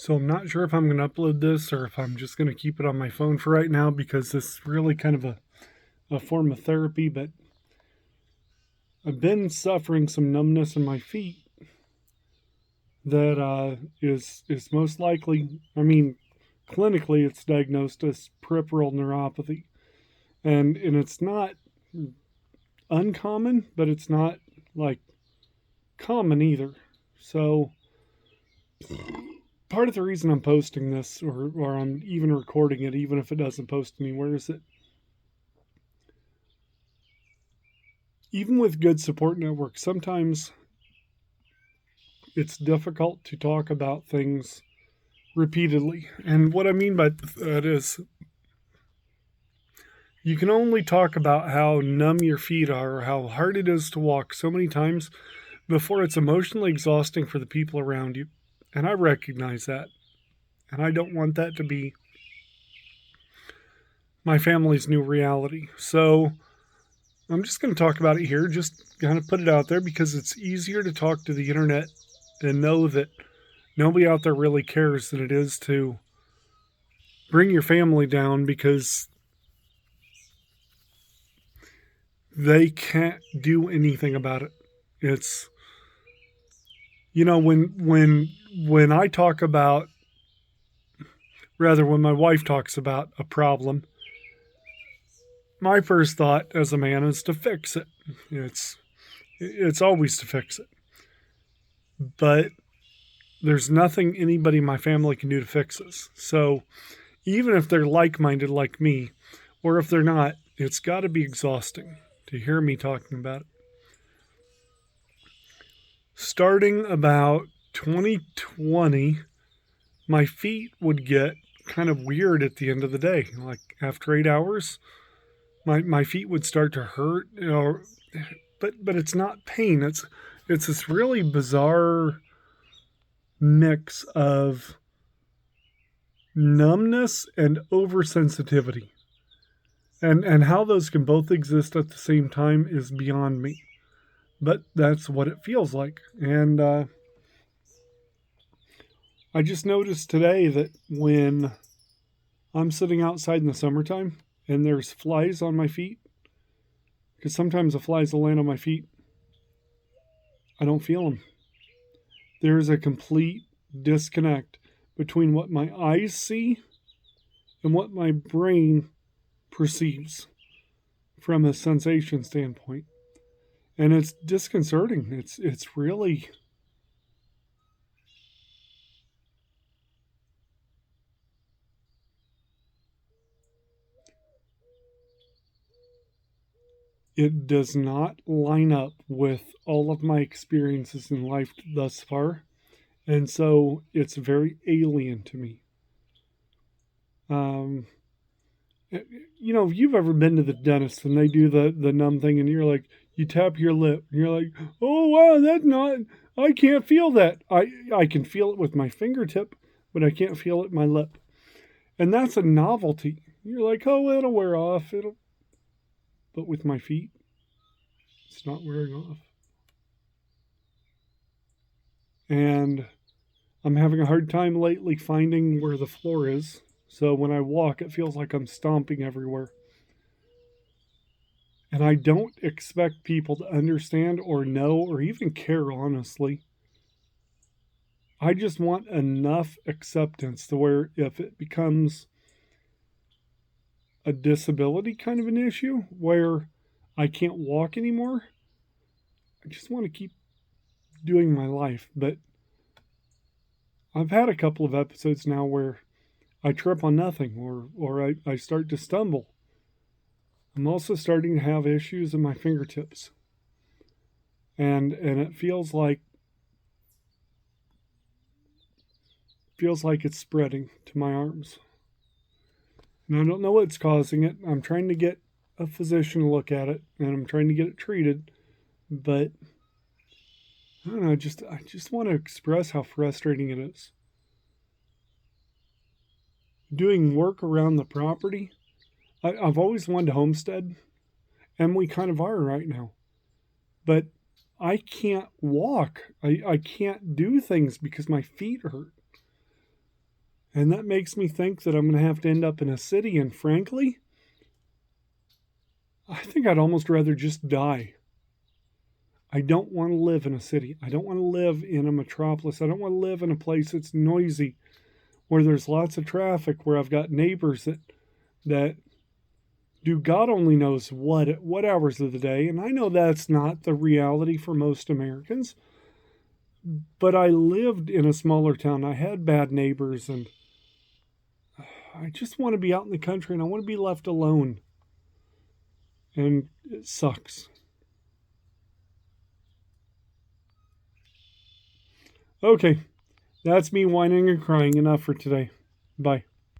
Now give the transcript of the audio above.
So I'm not sure if I'm going to upload this or if I'm just going to keep it on my phone for right now because this is really kind of a form of therapy. But I've been suffering some numbness in my feet that is most likely, clinically it's diagnosed as peripheral neuropathy. And it's not uncommon, but it's not like common either. So part of the reason I'm posting this or I'm even recording it, even if it doesn't post anywhere, is that even with good support networks, sometimes it's difficult to talk about things repeatedly. And what I mean by that is you can only talk about how numb your feet are or how hard it is to walk so many times before it's emotionally exhausting for the people around you. And I recognize that. And I don't want that to be my family's new reality. So I'm just going to talk about it here, just kind of put it out there because it's easier to talk to the internet and know that nobody out there really cares than it is to bring your family down because they can't do anything about it. It's when I talk about rather when my wife talks about a problem, my first thought as a man is to fix it. It's it's always to fix it. But there's nothing anybody in my family can do to fix this. So even if they're like-minded like me, or if they're not, it's got to be exhausting to hear me talking about it. Starting about 2020, my feet would get kind of weird at the end of the day. Like after 8 hours, my feet would start to hurt. But it's not pain. It's this really bizarre mix of numbness and oversensitivity. And how those can both exist at the same time is beyond me. But that's what it feels like. And I just noticed today that when I'm sitting outside in the summertime and there's flies on my feet, because sometimes the flies will land on my feet, I don't feel them. There's a complete disconnect between what my eyes see and what my brain perceives from a sensation standpoint. And it's disconcerting. It's really it does not line up with all of my experiences in life thus far. And so it's very alien to me. Um, if you've ever been to the dentist and they do the numb thing and you're like, you tap your lip and you're like, oh, wow, that's not, I can't feel that. I can feel it with my fingertip, but I can't feel it in my lip. And that's a novelty. You're like, oh, it'll wear off. But with my feet, it's not wearing off. And I'm having a hard time lately finding where the floor is. So when I walk, it feels like I'm stomping everywhere. And I don't expect people to understand or know or even care, honestly. I just want enough acceptance to where if it becomes a disability kind of an issue where I can't walk anymore, I just want to keep doing my life. But I've had a couple of episodes now where I trip on nothing or I start to stumble. I'm also starting to have issues in my fingertips. And it feels like it's spreading to my arms. And I don't know what's causing it. I'm trying to get a physician to look at it and I'm trying to get it treated. But I don't know, I just want to express how frustrating it is. Doing work around the property. I've always wanted to homestead, and we kind of are right now. But I can't walk. I can't do things because my feet hurt. And that makes me think that I'm going to have to end up in a city. And frankly, I think I'd almost rather just die. I don't want to live in a city. I don't want to live in a metropolis. I don't want to live in a place that's noisy, where there's lots of traffic, where I've got neighbors that do God only knows what hours of the day. And I know that's not the reality for most Americans. But I lived in a smaller town. I had bad neighbors, and I just want to be out in the country, and I want to be left alone. And it sucks. Okay, that's me whining and crying enough for today. Bye.